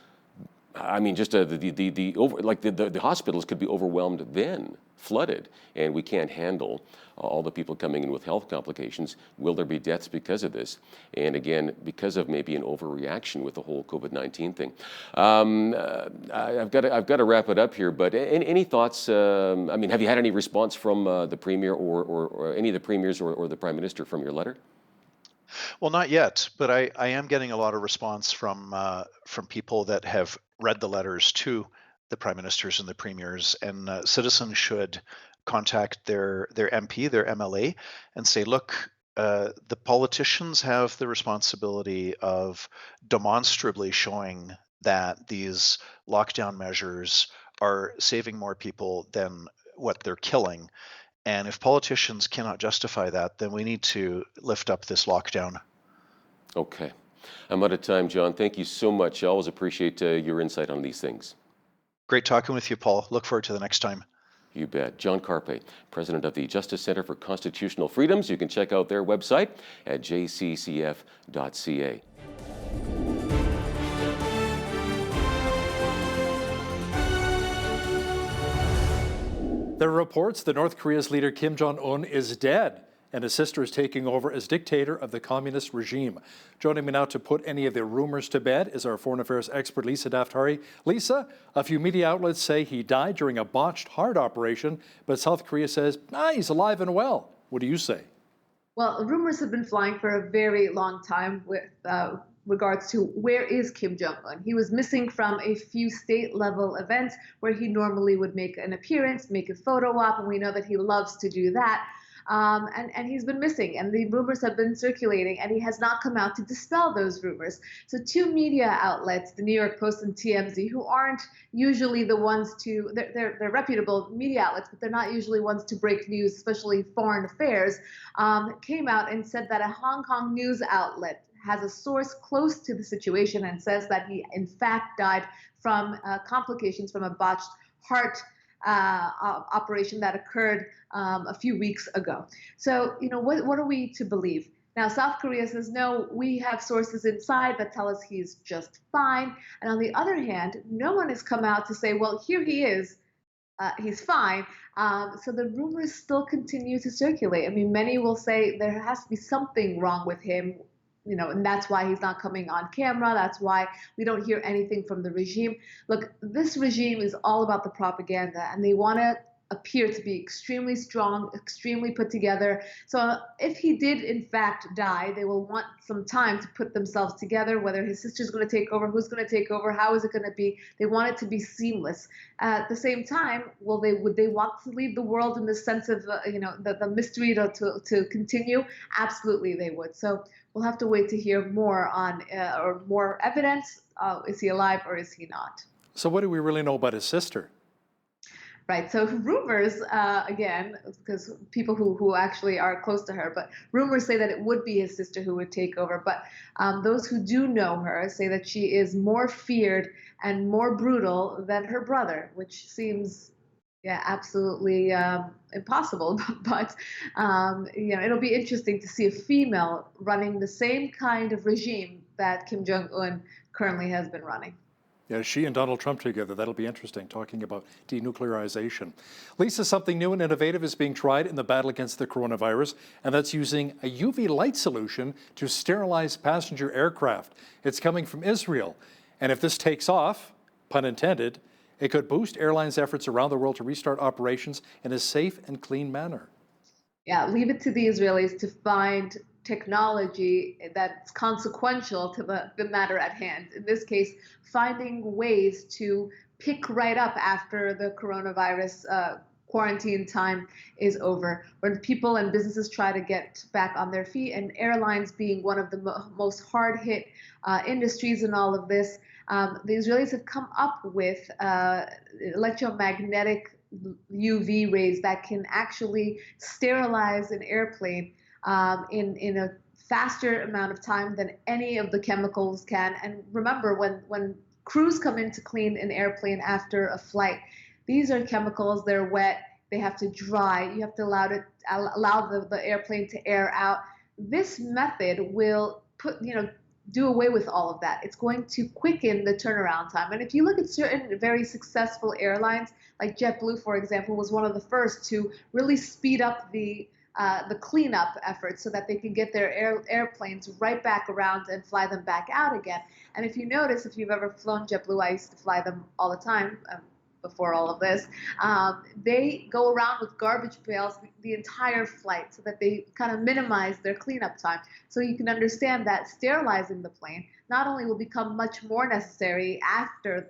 I mean, just the hospitals could be overwhelmed then, flooded, and we can't handle all the people coming in with health complications. Will there be deaths because of this? And again, because of maybe an overreaction with the whole COVID-19 thing. I've got to wrap it up here, but any thoughts? I mean, have you had any response from the Premier or any of the Premiers or the Prime Minister from your letter? Well, not yet, but I am getting a lot of response from people that have read the letters to the prime ministers and the premiers, and citizens should contact their MP, their MLA, and say, look, the politicians have the responsibility of demonstrably showing that these lockdown measures are saving more people than what they're killing. And if politicians cannot justify that, then we need to lift up this lockdown. Okay. I'm out of time, John. Thank you so much. I always appreciate your insight on these things. Great talking with you, Paul. Look forward to the next time. You bet. John Carpe, president of the Justice Center for Constitutional Freedoms. You can check out their website at jccf.ca. There are reports that North Korea's leader Kim Jong-un is dead and his sister is taking over as dictator of the communist regime. Joining me now to put any of the rumors to bed is our foreign affairs expert, Lisa Daftari. Lisa, a few media outlets say he died during a botched heart operation, but South Korea says, he's alive and well. What do you say? Well, rumors have been flying for a very long time with regards to where is Kim Jong-un. He was missing from a few state-level events where he normally would make an appearance, make a photo op, and we know that he loves to do that. And he's been missing, and the rumors have been circulating, and he has not come out to dispel those rumors. So two media outlets, the New York Post and TMZ, who aren't usually the ones to, they're reputable media outlets, but they're not usually ones to break news, especially foreign affairs, came out and said that a Hong Kong news outlet has a source close to the situation and says that he in fact died from complications from a botched heart operation that occurred a few weeks ago. So, what are we to believe? Now, South Korea says, no, we have sources inside that tell us he's just fine. And on the other hand, no one has come out to say, well, here he is, he's fine. So the rumors still continue to circulate. I mean, many will say there has to be something wrong with him, and that's why he's not coming on camera. That's why we don't hear anything from the regime. Look, this regime is all about the propaganda, and they want to appear to be extremely strong, extremely put together. So if he did in fact die, they will want some time to put themselves together, whether his sister's going to take over, who's going to take over, how is it going to be. They want it to be seamless. At the same time, would they want to leave the world in the sense of, the mystery to continue? Absolutely they would. So we'll have to wait to hear more on, or more evidence. Is he alive or is he not? So what do we really know about his sister? Right. So rumors, again, because people who actually are close to her, but rumors say that it would be his sister who would take over. But those who do know her say that she is more feared and more brutal than her brother, which seems, absolutely impossible. But, it'll be interesting to see a female running the same kind of regime that Kim Jong-un currently has been running. Yeah, she and Donald Trump together, that'll be interesting, talking about denuclearization. Lisa, something new and innovative is being tried in the battle against the coronavirus, and that's using a UV light solution to sterilize passenger aircraft. It's coming from Israel. And if this takes off, pun intended, it could boost airlines' efforts around the world to restart operations in a safe and clean manner. Yeah, leave it to the Israelis to find technology that's consequential to the matter at hand. In this case, finding ways to pick right up after the coronavirus quarantine time is over, when people and businesses try to get back on their feet, and airlines being one of the most hard-hit industries in all of this. The Israelis have come up with electromagnetic UV rays that can actually sterilize an airplane in a faster amount of time than any of the chemicals can. And remember, when crews come in to clean an airplane after a flight, these are chemicals, they're wet, they have to dry, you have to allow the airplane to air out. This method will do away with all of that. It's going to quicken the turnaround time. And if you look at certain very successful airlines, like JetBlue, for example, was one of the first to really speed up the cleanup efforts so that they can get their airplanes right back around and fly them back out again. And if you notice, if you've ever flown JetBlue, I used to fly them all the time before all of this, they go around with garbage pails the entire flight so that they kind of minimize their cleanup time. So you can understand that sterilizing the plane not only will become much more necessary after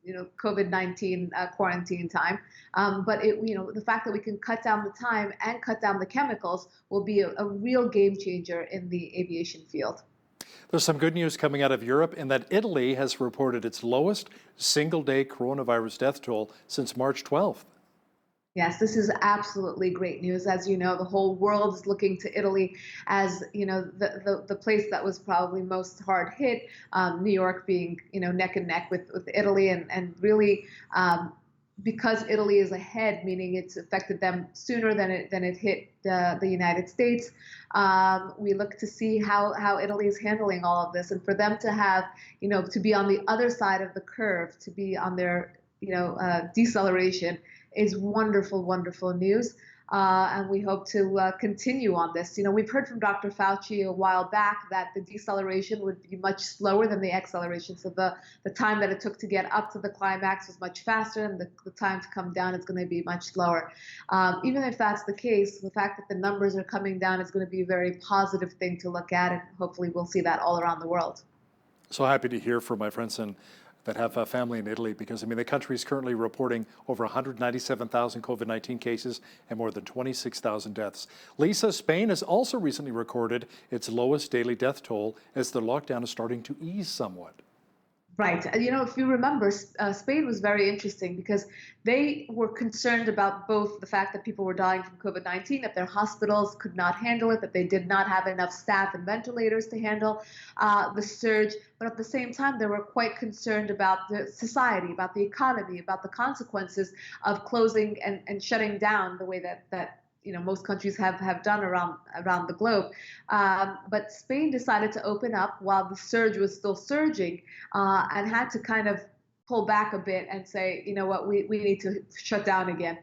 COVID-19 quarantine time, but the fact that we can cut down the time and cut down the chemicals will be a real game changer in the aviation field. There's some good news coming out of Europe in that Italy has reported its lowest single-day coronavirus death toll since March 12th. Yes, this is absolutely great news. As you know, the whole world is looking to Italy as the place that was probably most hard hit. New York being neck and neck with Italy, and really because Italy is ahead, meaning it's affected them sooner than it hit the United States. We look to see how Italy is handling all of this, and for them to have to be on the other side of the curve, to be on their deceleration, is wonderful, wonderful news. And we hope to continue on this. We've heard from Dr. Fauci a while back that the deceleration would be much slower than the acceleration. So the time that it took to get up to the climax was much faster, and the time to come down is going to be much slower. Even if that's the case, the fact that the numbers are coming down is going to be a very positive thing to look at, and hopefully we'll see that all around the world. So happy to hear from my friends that have a family in Italy, because the country is currently reporting over 197,000 COVID-19 cases and more than 26,000 deaths. Lisa, Spain has also recently recorded its lowest daily death toll as the lockdown is starting to ease somewhat. Right. If you remember, Spain was very interesting because they were concerned about both the fact that people were dying from COVID-19, that their hospitals could not handle it, that they did not have enough staff and ventilators to handle the surge. But at the same time, they were quite concerned about the society, about the economy, about the consequences of closing and shutting down the way that most countries have done around the globe. But Spain decided to open up while the surge was still surging, and had to kind of pull back a bit and say, what, we need to shut down again.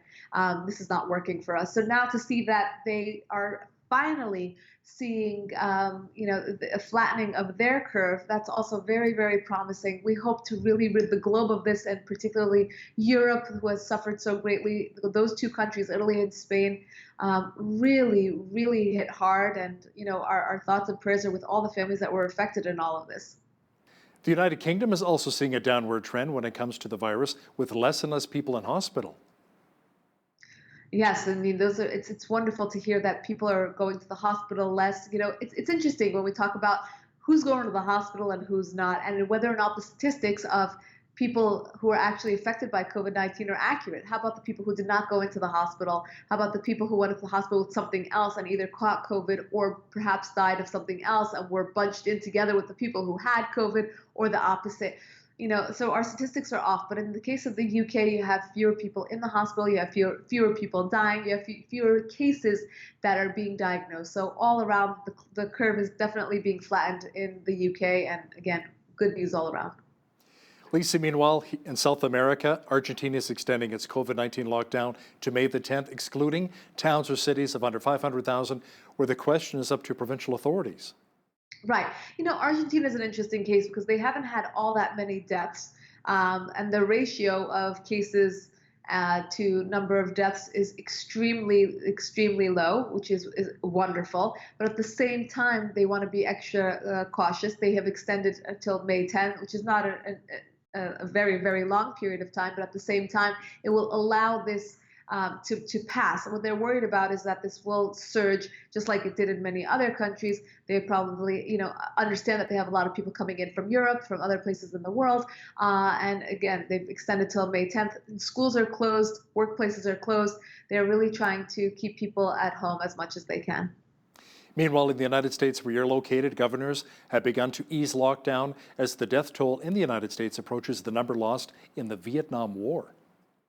This is not working for us. So now to see that they are finally seeing, a flattening of their curve, that's also very, very promising. We hope to really rid the globe of this, and particularly Europe, who has suffered so greatly. Those two countries, Italy and Spain, really, really hit hard. And, our thoughts and prayers are with all the families that were affected in all of this. The United Kingdom is also seeing a downward trend when it comes to the virus, with less and less people in hospital. Yes, it's wonderful to hear that people are going to the hospital less. It's interesting when we talk about who's going to the hospital and who's not, and whether or not the statistics of people who are actually affected by COVID-19 are accurate. How about the people who did not go into the hospital? How about the people who went to the hospital with something else and either caught COVID or perhaps died of something else and were bunched in together with the people who had COVID, or the opposite? So our statistics are off, but in the case of the UK, you have fewer people in the hospital, you have fewer people dying, you have fewer cases that are being diagnosed. So all around, the curve is definitely being flattened in the UK, and again, good news all around. Lisa, meanwhile, in South America, Argentina is extending its COVID-19 lockdown to May the 10th, excluding towns or cities of under 500,000, where the question is up to provincial authorities. Right. Argentina is an interesting case because they haven't had all that many deaths, and the ratio of cases to number of deaths is extremely, extremely low, which is wonderful. But at the same time, they want to be extra cautious. They have extended until May 10th, which is not a very, very long period of time. But at the same time, it will allow this to pass. And what they're worried about is that this will surge just like it did in many other countries. They probably, understand that they have a lot of people coming in from Europe, from other places in the world. And again, they've extended till May 10th. Schools are closed, workplaces are closed. They're really trying to keep people at home as much as they can. Meanwhile, in the United States, where you're located, governors have begun to ease lockdown as the death toll in the United States approaches the number lost in the Vietnam War.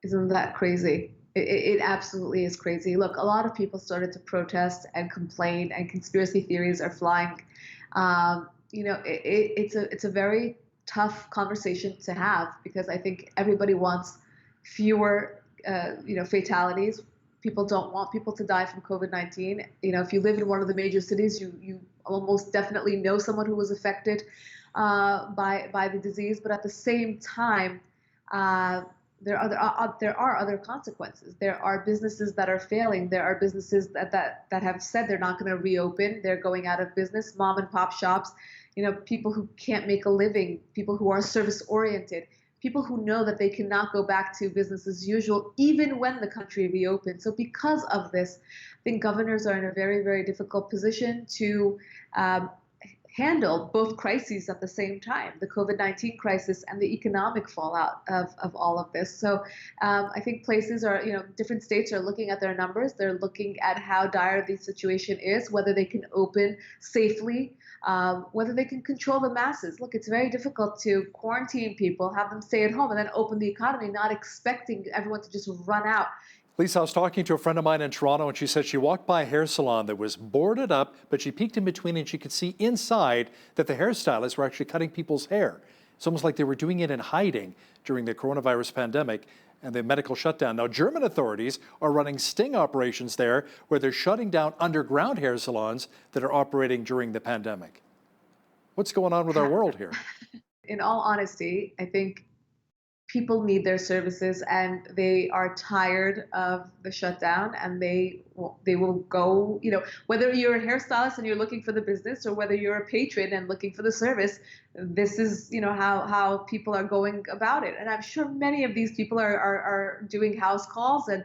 Isn't that crazy? It absolutely is crazy. Look, a lot of people started to protest and complain, and conspiracy theories are flying. It's a very tough conversation to have because I think everybody wants fewer, fatalities. People don't want people to die from COVID-19. If you live in one of the major cities, you almost definitely know someone who was affected by the disease. But at the same time, there are other consequences. There are businesses that are failing. There are businesses that have said they're not going to reopen. They're going out of business. Mom and pop shops, people who can't make a living, people who are service oriented, people who know that they cannot go back to business as usual even when the country reopens. So because of this, I think governors are in a very, very difficult position to handle both crises at the same time, the COVID-19 crisis and the economic fallout of all of this. So I think places are, different states are looking at their numbers. They're looking at how dire the situation is, whether they can open safely, whether they can control the masses. Look, it's very difficult to quarantine people, have them stay at home, and then open the economy, not expecting everyone to just run out. Lisa, I was talking to a friend of mine in Toronto, and she said she walked by a hair salon that was boarded up, but she peeked in between and she could see inside that the hairstylists were actually cutting people's hair. It's almost like they were doing it in hiding during the coronavirus pandemic and the medical shutdown. Now, German authorities are running sting operations there where they're shutting down underground hair salons that are operating during the pandemic. What's going on with our world here? In all honesty, I think people need their services and they are tired of the shutdown, and they will go, whether you're a hairstylist and you're looking for the business or whether you're a patron and looking for the service, this is, how people are going about it. And I'm sure many of these people are doing house calls, and,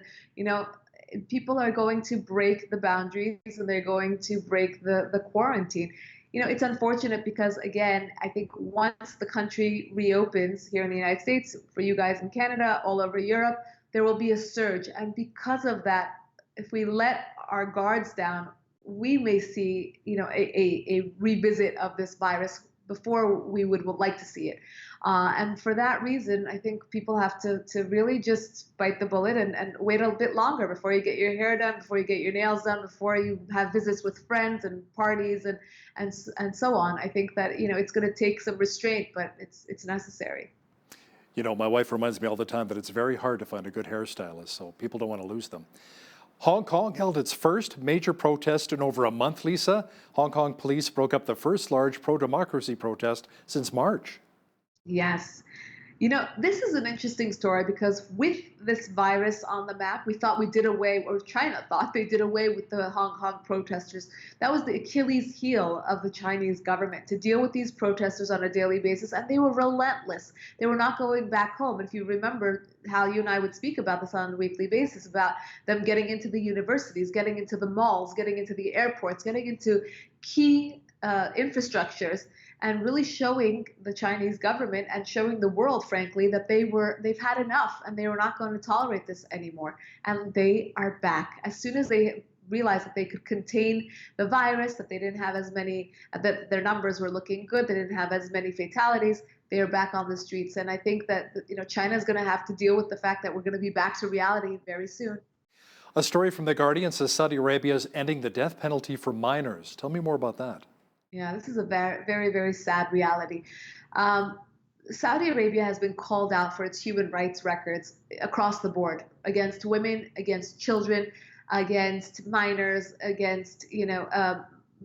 people are going to break the boundaries and they're going to break the quarantine. It's unfortunate because, again, I think once the country reopens here in the United States, for you guys in Canada, all over Europe, there will be a surge. And because of that, if we let our guards down, we may see, a revisit of this virus before we would like to see it. And for that reason, I think people have to really just bite the bullet and wait a bit longer before you get your hair done, before you get your nails done, before you have visits with friends and parties and so on. I think that, it's going to take some restraint, but it's necessary. My wife reminds me all the time that it's very hard to find a good hairstylist, so people don't want to lose them. Hong Kong held its first major protest in over a month, Lisa. Hong Kong police broke up the first large pro-democracy protest since March. Yes. This is an interesting story because with this virus on the map, we thought we did away, or China thought they did away with the Hong Kong protesters. That was the Achilles heel of the Chinese government, to deal with these protesters on a daily basis, and they were relentless. They were not going back home. And if you remember how you and I would speak about this on a weekly basis, about them getting into the universities, getting into the malls, getting into the airports, getting into key infrastructures, and really showing the Chinese government and showing the world, frankly, that they've had enough and they were not going to tolerate this anymore. And they are back. As soon as they realized that they could contain the virus, that they didn't have as many, that their numbers were looking good, they didn't have as many fatalities, they are back on the streets. And I think that, China is going to have to deal with the fact that we're going to be back to reality very soon. A story from The Guardian says Saudi Arabia is ending the death penalty for minors. Tell me more about that. Yeah, this is a very, very, very sad reality. Saudi Arabia has been called out for its human rights records across the board against women, against children, against minors, against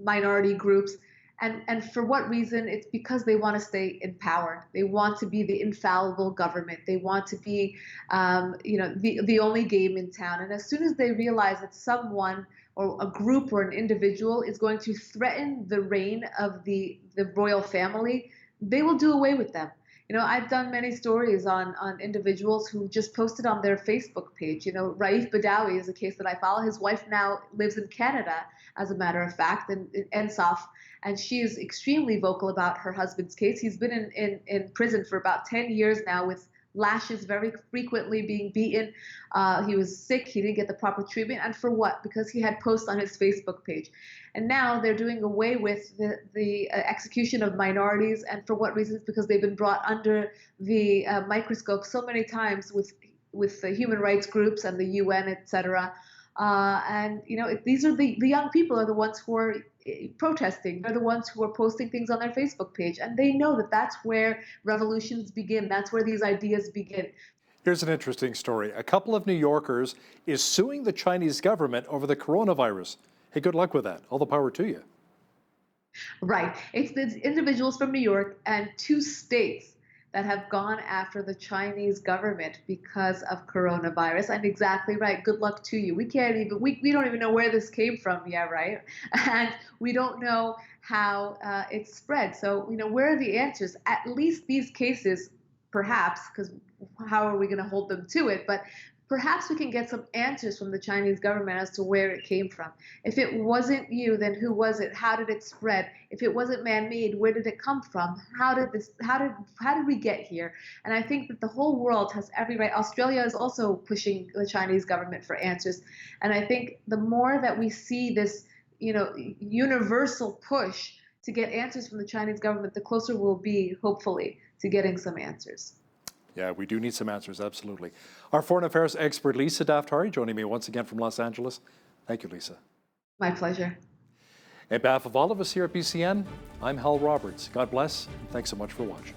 minority groups. And for what reason? It's because they want to stay in power. They want to be the infallible government. They want to be, the only game in town. And as soon as they realize that someone or a group or an individual is going to threaten the reign of the royal family, they will do away with them. I've done many stories on individuals who just posted on their Facebook page. Raif Badawi is a case that I follow. His wife now lives in Canada, as a matter of fact, in Ensaf, and she is extremely vocal about her husband's case. He's been in prison for about 10 years now with lashes, very frequently being beaten. He was sick. He didn't get the proper treatment. And for what? Because he had posts on his Facebook page. And now they're doing away with the execution of minorities. And for what reasons? Because they've been brought under the microscope so many times with the human rights groups and the UN, etc. These are the young people are the ones who are protesting. They're the ones who are posting things on their Facebook page. And they know that that's where revolutions begin. That's where these ideas begin. Here's an interesting story. A couple of New Yorkers is suing the Chinese government over the coronavirus. Hey, good luck with that. All the power to you. Right. It's the individuals from New York and 2 states that have gone after the Chinese government because of coronavirus. And exactly right. Good luck to you. We don't even know where this came from. Yeah, right. And we don't know how it spread. So, where are the answers? At least these cases, perhaps, because how are we going to hold them to it? But perhaps we can get some answers from the Chinese government as to where it came from. If it wasn't you, then who was it? How did it spread? If it wasn't man-made, where did it come from? How did we get here? And I think that the whole world has every right. Australia is also pushing the Chinese government for answers. And I think the more that we see this, universal push to get answers from the Chinese government, the closer we'll be, hopefully, to getting some answers. Yeah, we do need some answers, absolutely. Our foreign affairs expert, Lisa Daftari, joining me once again from Los Angeles. Thank you, Lisa. My pleasure. On behalf of all of us here at BCN, I'm Hal Roberts. God bless, and thanks so much for watching.